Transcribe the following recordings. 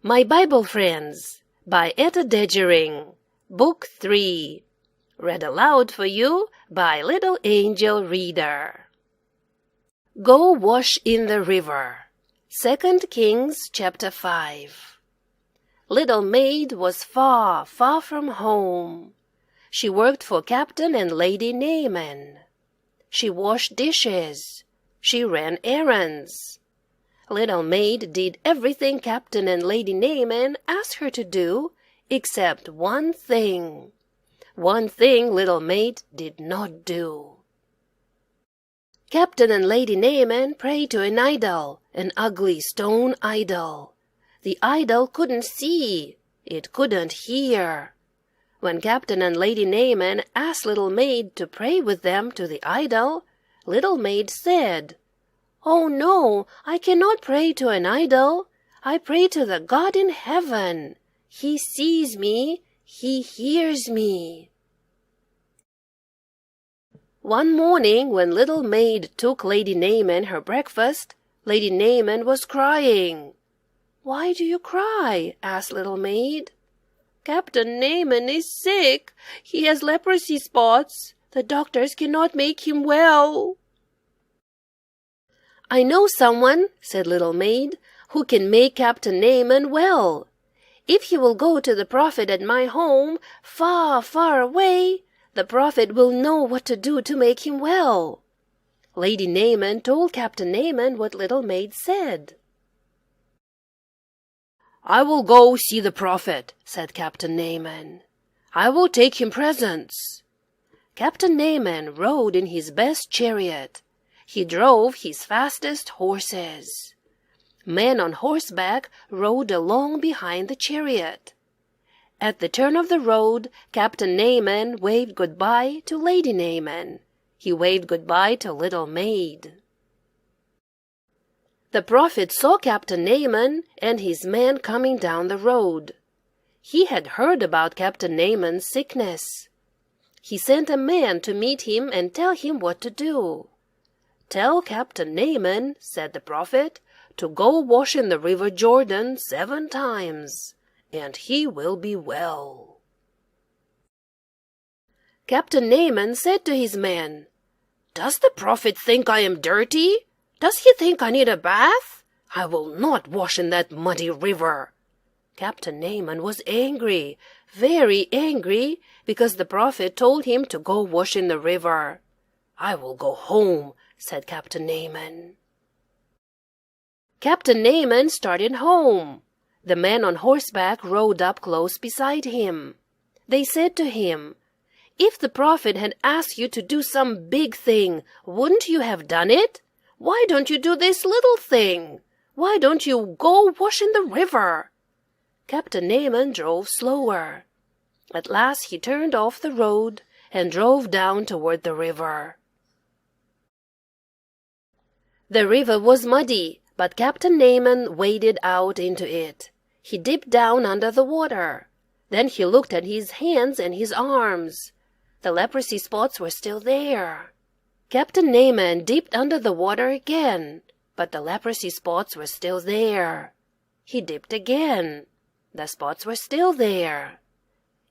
My Bible Friends by Etta Degering, Book 3, read aloud for you by Little Angel Reader. Go wash in the river. 2 Kings chapter 5. Little Maid was far, far from home. She worked for Captain and Lady Naaman. She washed dishes. She ran errands. Little Maid did everything Captain and Lady Naaman asked her to do, except one thing. One thing Little Maid did not do. Captain and Lady Naaman prayed to an idol, an ugly stone idol. The idol couldn't see. It couldn't hear. When Captain and Lady Naaman asked Little Maid to pray with them to the idol, Little Maid said, "Oh no, I cannot pray to an idol. I pray to the God in heaven. He sees me. He hears me." One morning when Little Maid took Lady Naaman her breakfast, Lady Naaman was crying. "Why do you cry?" asked Little Maid. "Captain Naaman is sick. He has leprosy spots. The doctors cannot make him well." "I know someone," said Little Maid, "who can make Captain Naaman well. If he will go to the prophet at my home, far, far away, the prophet will know what to do to make him well." Lady Naaman told Captain Naaman what Little Maid said. "I will go see the prophet," said Captain Naaman. "I will take him presents." Captain Naaman rode in his best chariot. He drove his fastest horses. Men on horseback rode along behind the chariot. At the turn of the road, Captain Naaman waved goodbye to Lady Naaman. He waved goodbye to Little Maid. The prophet saw Captain Naaman and his men coming down the road. He had heard about Captain Naaman's sickness. He sent a man to meet him and tell him what to do. "Tell Captain Naaman," said the prophet, "to go wash in the river Jordan 7 times, and he will be well." Captain Naaman said to his men, "Does the prophet think I am dirty? Does he think I need a bath? I will not wash in that muddy river." Captain Naaman was angry, very angry, because the prophet told him to go wash in the river. "I will go home," said Captain Naaman. Captain Naaman started home. The men on horseback rode up close beside him. They said to him, "If the prophet had asked you to do some big thing, wouldn't you have done it? Why don't you do this little thing? Why don't you go wash in the river?" Captain Naaman drove slower. At last he turned off the road and drove down toward the river. The river was muddy, but Captain Naaman waded out into it. He dipped down under the water. Then he looked at his hands and his arms. The leprosy spots were still there. Captain Naaman dipped under the water again, but the leprosy spots were still there. He dipped again. The spots were still there.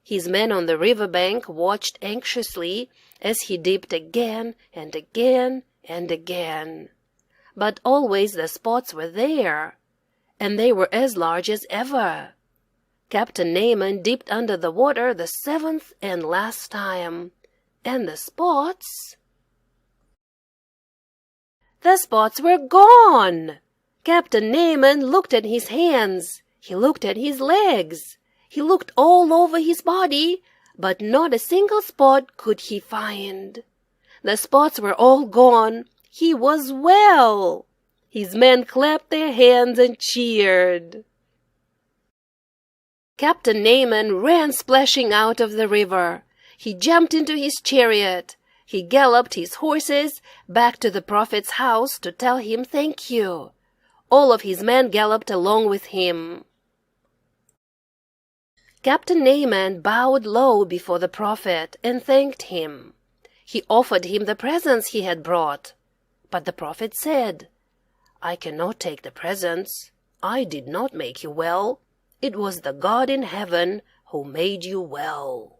His men on the riverbank watched anxiously as he dipped again and again and again. But always the spots were there, and they were as large as ever. Captain Naaman dipped under the water the 7th and last time, and the spots were gone. Captain Naaman looked at his hands. He looked at his legs. He looked all over his body, but not a single spot could he find. The spots were all gone. He was well. His men clapped their hands and cheered. Captain Naaman ran splashing out of the river. He jumped into his chariot. He galloped his horses back to the prophet's house to tell him thank you. All of his men galloped along with him. Captain Naaman bowed low before the prophet and thanked him. He offered him the presents he had brought. But the prophet said, "I cannot take the presents. I did not make you well. It was the God in heaven who made you well.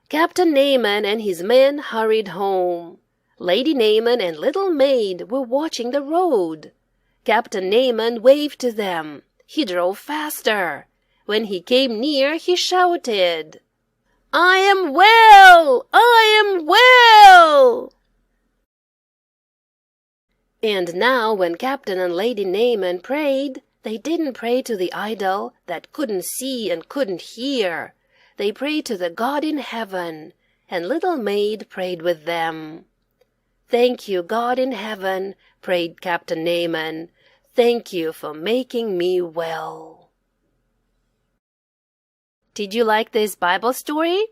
Captain Naaman and his men hurried home. Lady Naaman and little maid were watching the road. Captain Naaman waved to them. He drove faster. When he came near, he shouted, "I am well! I am well!" And now when Captain and Lady Naaman prayed, they didn't pray to the idol that couldn't see and couldn't hear. They prayed to the God in heaven, and little maid prayed with them. "Thank you, God in heaven," prayed Captain Naaman. "Thank you for making me well." Did you like this Bible story?